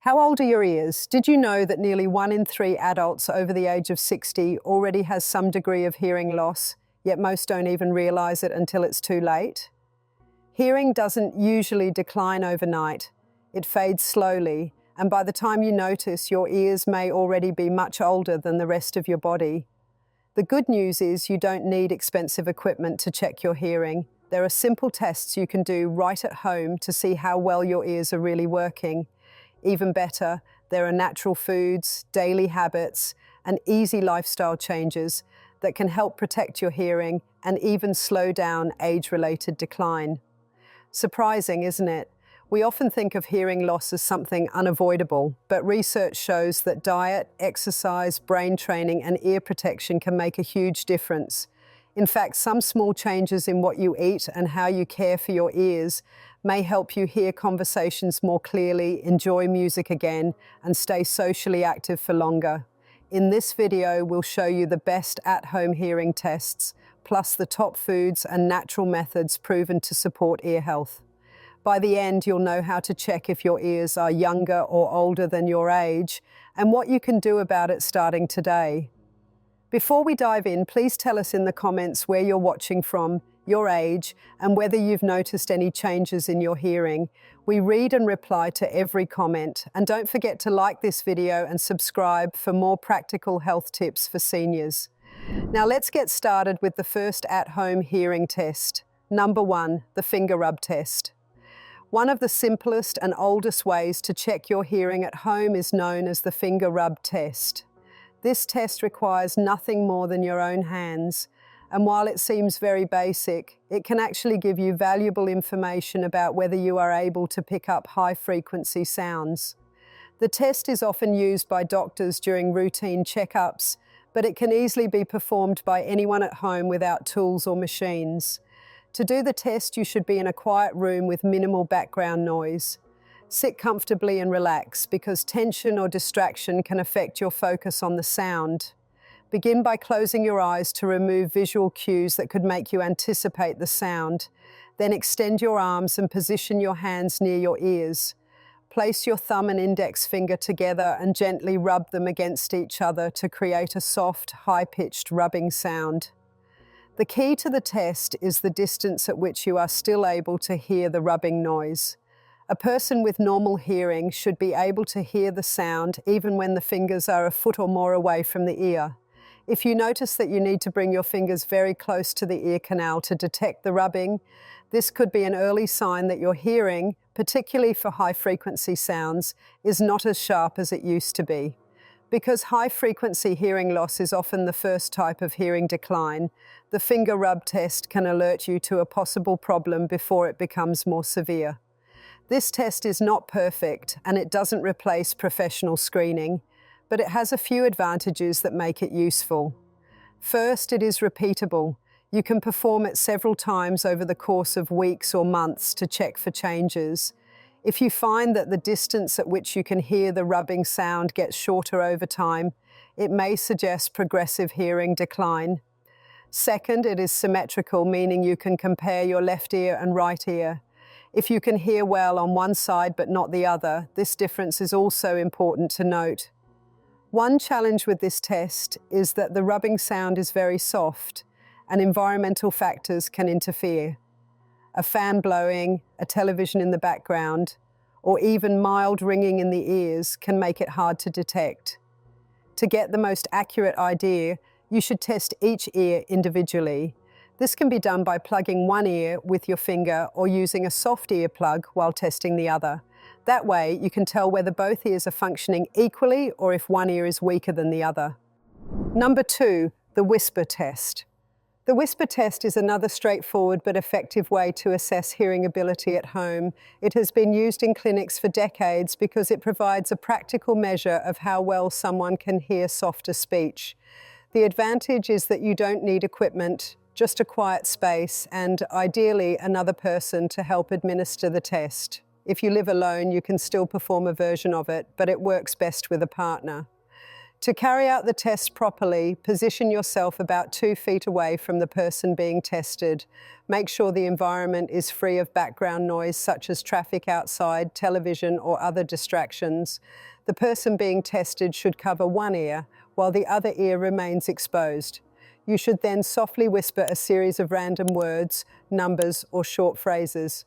How old are your ears? Did you know that nearly 1 in 3 adults over the age of 60 already has some degree of hearing loss, yet most don't even realize it until it's too late? Hearing doesn't usually decline overnight. It fades slowly, and by the time you notice, your ears may already be much older than the rest of your body. The good news is you don't need expensive equipment to check your hearing. There are simple tests you can do right at home to see how well your ears are really working. Even better, there are natural foods, daily habits, and easy lifestyle changes that can help protect your hearing and even slow down age-related decline. Surprising, isn't it? We often think of hearing loss as something unavoidable, but research shows that diet, exercise, brain training, and ear protection can make a huge difference. In fact, some small changes in what you eat and how you care for your ears may help you hear conversations more clearly, enjoy music again, and stay socially active for longer. In this video, we'll show you the best at-home hearing tests, plus the top foods and natural methods proven to support ear health. By the end, you'll know how to check if your ears are younger or older than your age, and what you can do about it starting today. Before we dive in, please tell us in the comments where you're watching from, your age, and whether you've noticed any changes in your hearing. We read and reply to every comment, and don't forget to like this video and subscribe for more practical health tips for seniors. Now let's get started with the first at-home hearing test. Number 1, the finger rub test. One of the simplest and oldest ways to check your hearing at home is known as the finger rub test. This test requires nothing more than your own hands, and while it seems very basic, it can actually give you valuable information about whether you are able to pick up high-frequency sounds. The test is often used by doctors during routine checkups, but it can easily be performed by anyone at home without tools or machines. To do the test, you should be in a quiet room with minimal background noise. Sit comfortably and relax, because tension or distraction can affect your focus on the sound. Begin by closing your eyes to remove visual cues that could make you anticipate the sound. Then extend your arms and position your hands near your ears. Place your thumb and index finger together and gently rub them against each other to create a soft, high-pitched rubbing sound. The key to the test is the distance at which you are still able to hear the rubbing noise. A person with normal hearing should be able to hear the sound even when the fingers are a foot or more away from the ear. If you notice that you need to bring your fingers very close to the ear canal to detect the rubbing, this could be an early sign that your hearing, particularly for high-frequency sounds, is not as sharp as it used to be. Because high-frequency hearing loss is often the first type of hearing decline, the finger rub test can alert you to a possible problem before it becomes more severe. This test is not perfect, and it doesn't replace professional screening, but it has a few advantages that make it useful. First, it is repeatable. You can perform it several times over the course of weeks or months to check for changes. If you find that the distance at which you can hear the rubbing sound gets shorter over time, it may suggest progressive hearing decline. Second, it is symmetrical, meaning you can compare your left ear and right ear. If you can hear well on one side but not the other, this difference is also important to note. One challenge with this test is that the rubbing sound is very soft, and environmental factors can interfere. A fan blowing, a television in the background, or even mild ringing in the ears can make it hard to detect. To get the most accurate idea, you should test each ear individually. This can be done by plugging one ear with your finger or using a soft ear plug while testing the other. That way, you can tell whether both ears are functioning equally or if one ear is weaker than the other. Number 2, the whisper test. The whisper test is another straightforward but effective way to assess hearing ability at home. It has been used in clinics for decades because it provides a practical measure of how well someone can hear softer speech. The advantage is that you don't need equipment, just a quiet space, and ideally another person to help administer the test. If you live alone, you can still perform a version of it, but it works best with a partner. To carry out the test properly, position yourself about 2 feet away from the person being tested. Make sure the environment is free of background noise such as traffic outside, television, or other distractions. The person being tested should cover one ear, while the other ear remains exposed. You should then softly whisper a series of random words, numbers, or short phrases.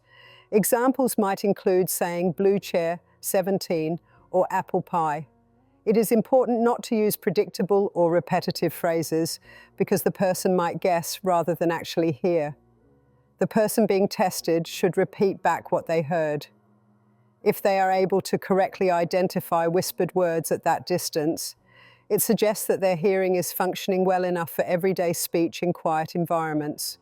Examples might include saying blue chair, 17, or apple pie. It is important not to use predictable or repetitive phrases because the person might guess rather than actually hear. The person being tested should repeat back what they heard. If they are able to correctly identify whispered words at that distance, it suggests that their hearing is functioning well enough for everyday speech in quiet environments.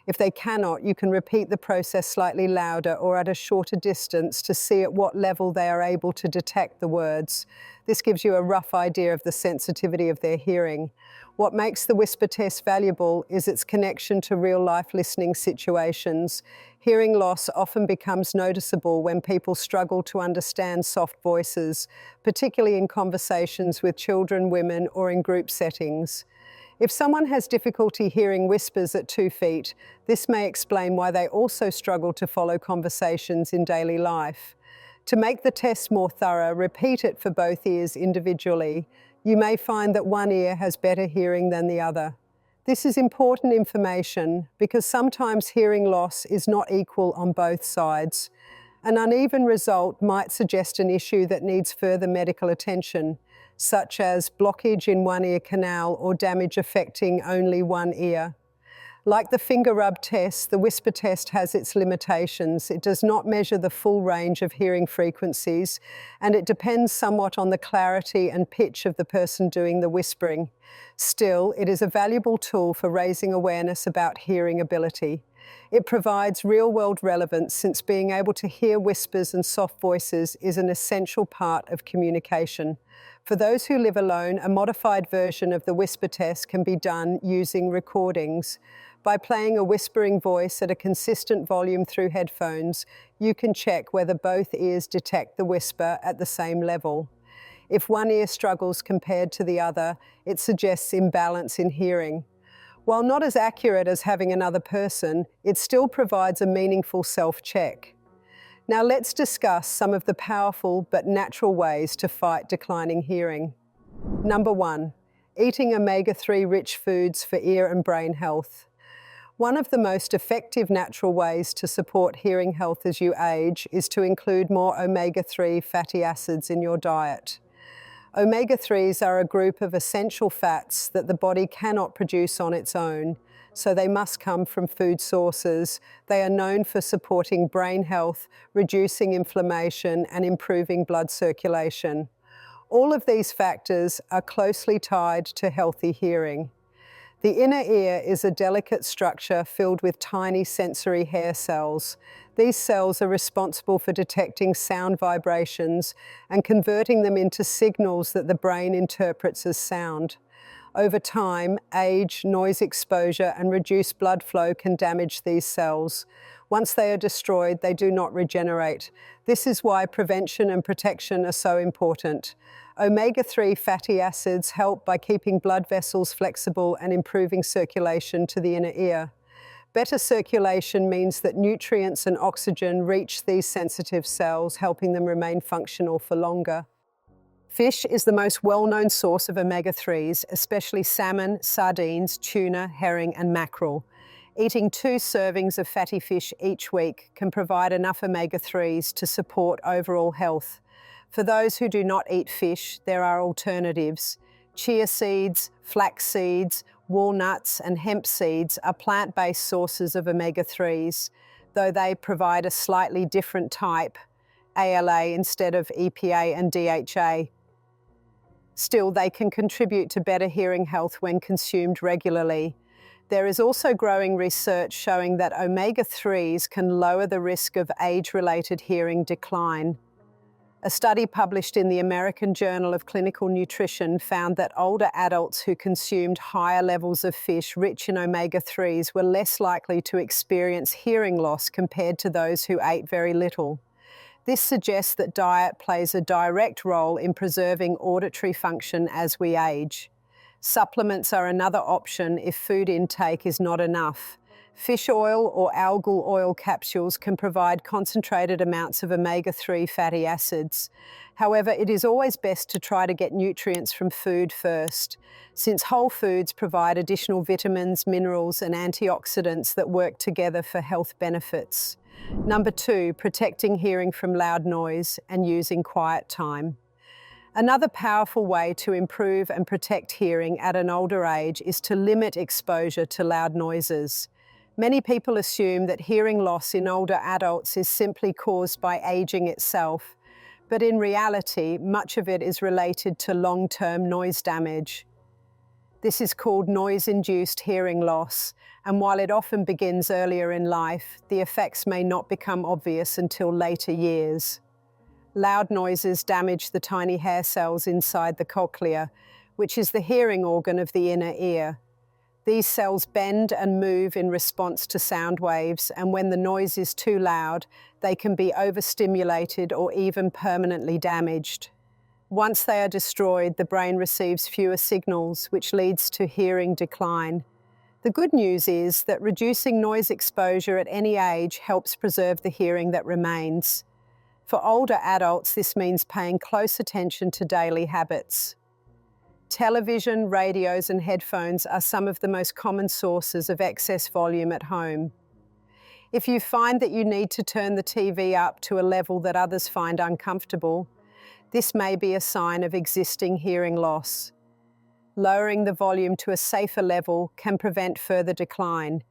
If they cannot, you can repeat the process slightly louder or at a shorter distance to see at what level they are able to detect the words. This gives you a rough idea of the sensitivity of their hearing. What makes the whisper test valuable is its connection to real-life listening situations. Hearing loss often becomes noticeable when people struggle to understand soft voices, particularly in conversations with children, women, or in group settings. If someone has difficulty hearing whispers at 2 feet, this may explain why they also struggle to follow conversations in daily life. To make the test more thorough, repeat it for both ears individually. You may find that one ear has better hearing than the other. This is important information because sometimes hearing loss is not equal on both sides. An uneven result might suggest an issue that needs further medical attention, such as blockage in one ear canal or damage affecting only one ear. Like the finger rub test, the whisper test has its limitations. It does not measure the full range of hearing frequencies, and it depends somewhat on the clarity and pitch of the person doing the whispering. Still, it is a valuable tool for raising awareness about hearing ability. It provides real-world relevance since being able to hear whispers and soft voices is an essential part of communication. For those who live alone, a modified version of the whisper test can be done using recordings. By playing a whispering voice at a consistent volume through headphones, you can check whether both ears detect the whisper at the same level. If one ear struggles compared to the other, it suggests imbalance in hearing. While not as accurate as having another person, it still provides a meaningful self-check. Now let's discuss some of the powerful but natural ways to fight declining hearing. Number 1, eating omega-3 rich foods for ear and brain health. One of the most effective natural ways to support hearing health as you age is to include more omega-3 fatty acids in your diet. Omega-3s are a group of essential fats that the body cannot produce on its own, so they must come from food sources. They are known for supporting brain health, reducing inflammation, and improving blood circulation. All of these factors are closely tied to healthy hearing. The inner ear is a delicate structure filled with tiny sensory hair cells. These cells are responsible for detecting sound vibrations and converting them into signals that the brain interprets as sound. Over time, age, noise exposure, and reduced blood flow can damage these cells. Once they are destroyed, they do not regenerate. This is why prevention and protection are so important. Omega-3 fatty acids help by keeping blood vessels flexible and improving circulation to the inner ear. Better circulation means that nutrients and oxygen reach these sensitive cells, helping them remain functional for longer. Fish is the most well-known source of omega-3s, especially salmon, sardines, tuna, herring, and mackerel. Eating 2 servings of fatty fish each week can provide enough omega-3s to support overall health. For those who do not eat fish, there are alternatives. Chia seeds, flax seeds, walnuts, and hemp seeds are plant-based sources of omega-3s, though they provide a slightly different type, ALA instead of EPA and DHA. Still, they can contribute to better hearing health when consumed regularly. There is also growing research showing that omega-3s can lower the risk of age-related hearing decline. A study published in the American Journal of Clinical Nutrition found that older adults who consumed higher levels of fish rich in omega-3s were less likely to experience hearing loss compared to those who ate very little. This suggests that diet plays a direct role in preserving auditory function as we age. Supplements are another option if food intake is not enough. Fish oil or algal oil capsules can provide concentrated amounts of omega-3 fatty acids. However, it is always best to try to get nutrients from food first, since whole foods provide additional vitamins, minerals, and antioxidants that work together for health benefits. Number 2, protecting hearing from loud noise and using quiet time. Another powerful way to improve and protect hearing at an older age is to limit exposure to loud noises. Many people assume that hearing loss in older adults is simply caused by aging itself, but in reality, much of it is related to long-term noise damage. This is called noise-induced hearing loss, and while it often begins earlier in life, the effects may not become obvious until later years. Loud noises damage the tiny hair cells inside the cochlea, which is the hearing organ of the inner ear. These cells bend and move in response to sound waves, and when the noise is too loud, they can be overstimulated or even permanently damaged. Once they are destroyed, the brain receives fewer signals, which leads to hearing decline. The good news is that reducing noise exposure at any age helps preserve the hearing that remains. For older adults, this means paying close attention to daily habits. Television, radios, and headphones are some of the most common sources of excess volume at home. If you find that you need to turn the TV up to a level that others find uncomfortable, this may be a sign of existing hearing loss. Lowering the volume to a safer level can prevent further decline.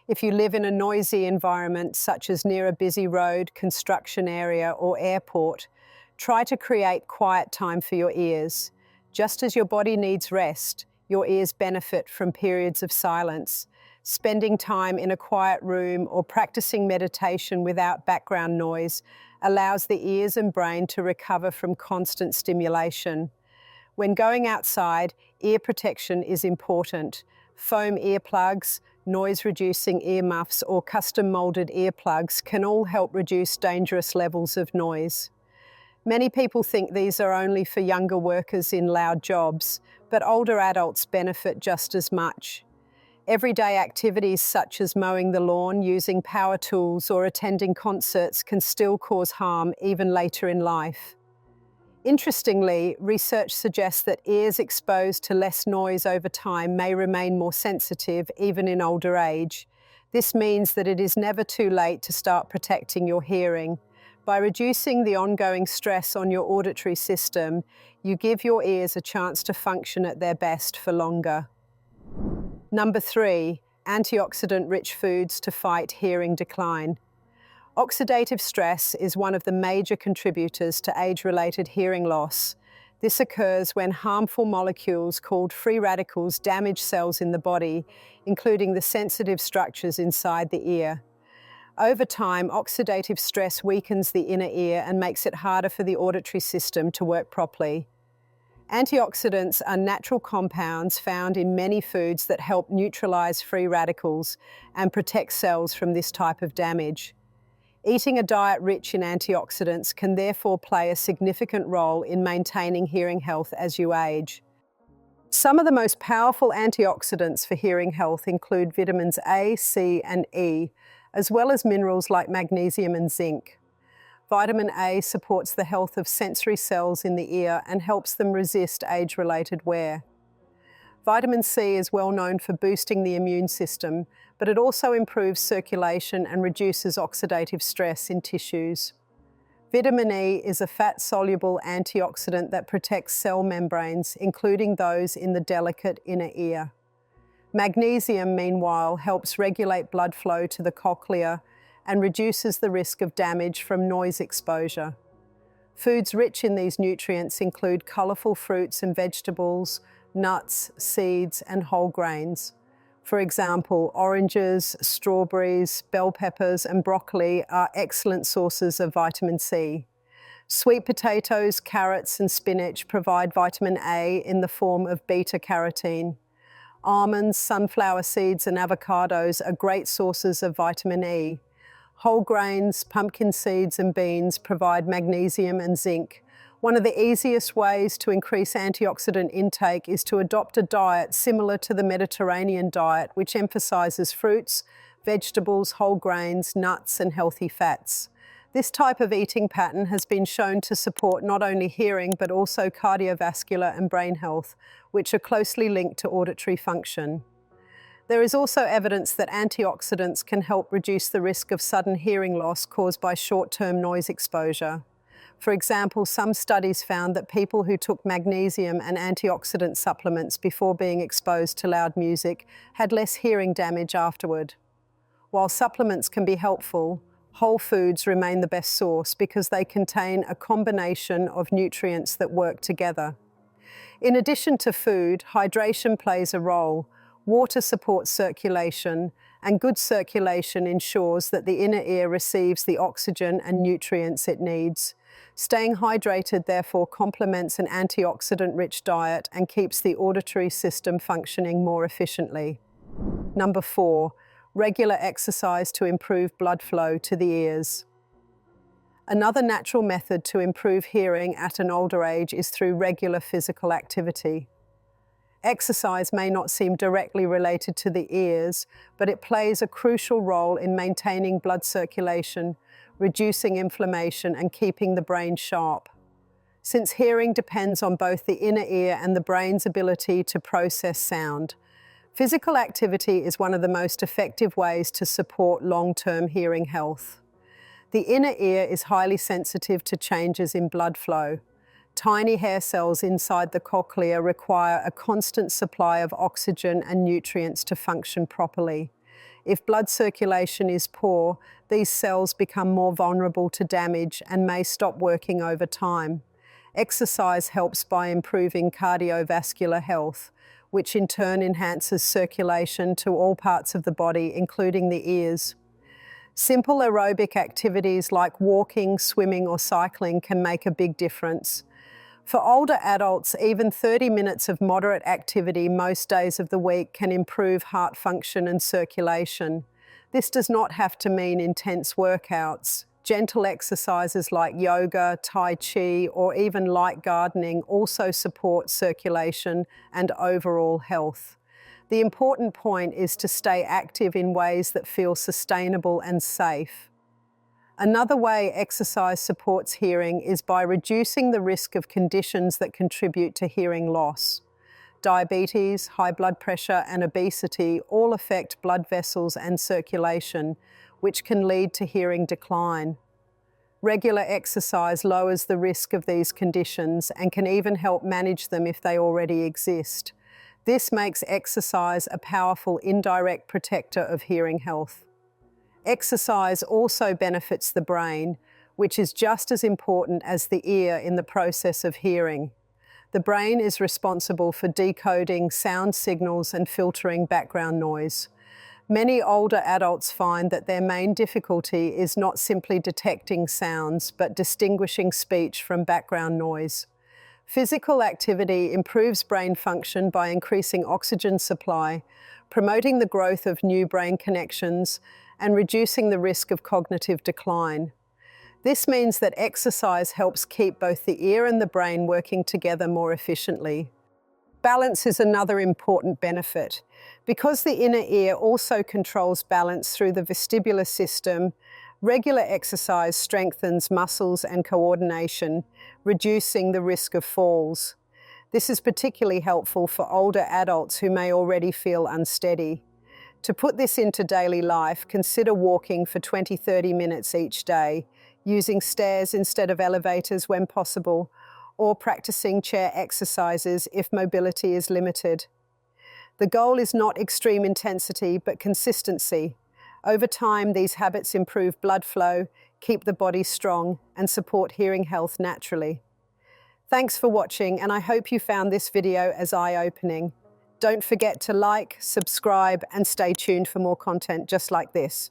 If you live in a noisy environment, such as near a busy road, construction area, or airport, try to create quiet time for your ears. Just as your body needs rest, your ears benefit from periods of silence. Spending time in a quiet room or practicing meditation without background noise allows the ears and brain to recover from constant stimulation. When going outside, ear protection is important. Foam earplugs, noise-reducing earmuffs, or custom-molded earplugs can all help reduce dangerous levels of noise. Many people think these are only for younger workers in loud jobs, but older adults benefit just as much. Everyday activities such as mowing the lawn, using power tools, or attending concerts can still cause harm even later in life. Interestingly, research suggests that ears exposed to less noise over time may remain more sensitive even in older age. This means that it is never too late to start protecting your hearing. By reducing the ongoing stress on your auditory system, you give your ears a chance to function at their best for longer. Number 3, antioxidant-rich foods to fight hearing decline. Oxidative stress is one of the major contributors to age-related hearing loss. This occurs when harmful molecules called free radicals damage cells in the body, including the sensitive structures inside the ear. Over time, oxidative stress weakens the inner ear and makes it harder for the auditory system to work properly. Antioxidants are natural compounds found in many foods that help neutralize free radicals and protect cells from this type of damage. Eating a diet rich in antioxidants can therefore play a significant role in maintaining hearing health as you age. Some of the most powerful antioxidants for hearing health include vitamins A, C, and E, as well as minerals like magnesium and zinc. Vitamin A supports the health of sensory cells in the ear and helps them resist age-related wear. Vitamin C is well known for boosting the immune system, but it also improves circulation and reduces oxidative stress in tissues. Vitamin E is a fat-soluble antioxidant that protects cell membranes, including those in the delicate inner ear. Magnesium, meanwhile, helps regulate blood flow to the cochlea and reduces the risk of damage from noise exposure. Foods rich in these nutrients include colourful fruits and vegetables, nuts, seeds, and whole grains. For example, oranges, strawberries, bell peppers, and broccoli are excellent sources of vitamin C. Sweet potatoes, carrots, and spinach provide vitamin A in the form of beta-carotene. Almonds, sunflower seeds, and avocados are great sources of vitamin E. Whole grains, pumpkin seeds and beans provide magnesium and zinc. One of the easiest ways to increase antioxidant intake is to adopt a diet similar to the Mediterranean diet, which emphasizes fruits, vegetables, whole grains, nuts, and healthy fats. This type of eating pattern has been shown to support not only hearing but also cardiovascular and brain health, which are closely linked to auditory function. There is also evidence that antioxidants can help reduce the risk of sudden hearing loss caused by short-term noise exposure. For example, some studies found that people who took magnesium and antioxidant supplements before being exposed to loud music had less hearing damage afterward. While supplements can be helpful, whole foods remain the best source because they contain a combination of nutrients that work together. In addition to food, hydration plays a role. Water supports circulation, and good circulation ensures that the inner ear receives the oxygen and nutrients it needs. Staying hydrated therefore complements an antioxidant-rich diet and keeps the auditory system functioning more efficiently. Number 4, regular exercise to improve blood flow to the ears. Another natural method to improve hearing at an older age is through regular physical activity. Exercise may not seem directly related to the ears, but it plays a crucial role in maintaining blood circulation, reducing inflammation, and keeping the brain sharp. Since hearing depends on both the inner ear and the brain's ability to process sound, physical activity is one of the most effective ways to support long-term hearing health. The inner ear is highly sensitive to changes in blood flow. Tiny hair cells inside the cochlea require a constant supply of oxygen and nutrients to function properly. If blood circulation is poor, these cells become more vulnerable to damage and may stop working over time. Exercise helps by improving cardiovascular health, which in turn enhances circulation to all parts of the body, including the ears. Simple aerobic activities like walking, swimming, or cycling can make a big difference. For older adults, even 30 minutes of moderate activity most days of the week can improve heart function and circulation. This does not have to mean intense workouts. Gentle exercises like yoga, tai chi, or even light gardening also support circulation and overall health. The important point is to stay active in ways that feel sustainable and safe. Another way exercise supports hearing is by reducing the risk of conditions that contribute to hearing loss. Diabetes, high blood pressure, and obesity all affect blood vessels and circulation, which can lead to hearing decline. Regular exercise lowers the risk of these conditions and can even help manage them if they already exist. This makes exercise a powerful indirect protector of hearing health. Exercise also benefits the brain, which is just as important as the ear in the process of hearing. The brain is responsible for decoding sound signals and filtering background noise. Many older adults find that their main difficulty is not simply detecting sounds, but distinguishing speech from background noise. Physical activity improves brain function by increasing oxygen supply, promoting the growth of new brain connections, and reducing the risk of cognitive decline. This means that exercise helps keep both the ear and the brain working together more efficiently. Balance is another important benefit. Because the inner ear also controls balance through the vestibular system, regular exercise strengthens muscles and coordination, reducing the risk of falls. This is particularly helpful for older adults who may already feel unsteady. To put this into daily life, consider walking for 20-30 minutes each day, using stairs instead of elevators when possible, or practicing chair exercises if mobility is limited. The goal is not extreme intensity, but consistency. Over time, these habits improve blood flow, keep the body strong, and support hearing health naturally. Thanks for watching, and I hope you found this video as eye-opening. Don't forget to like, subscribe, and stay tuned for more content just like this.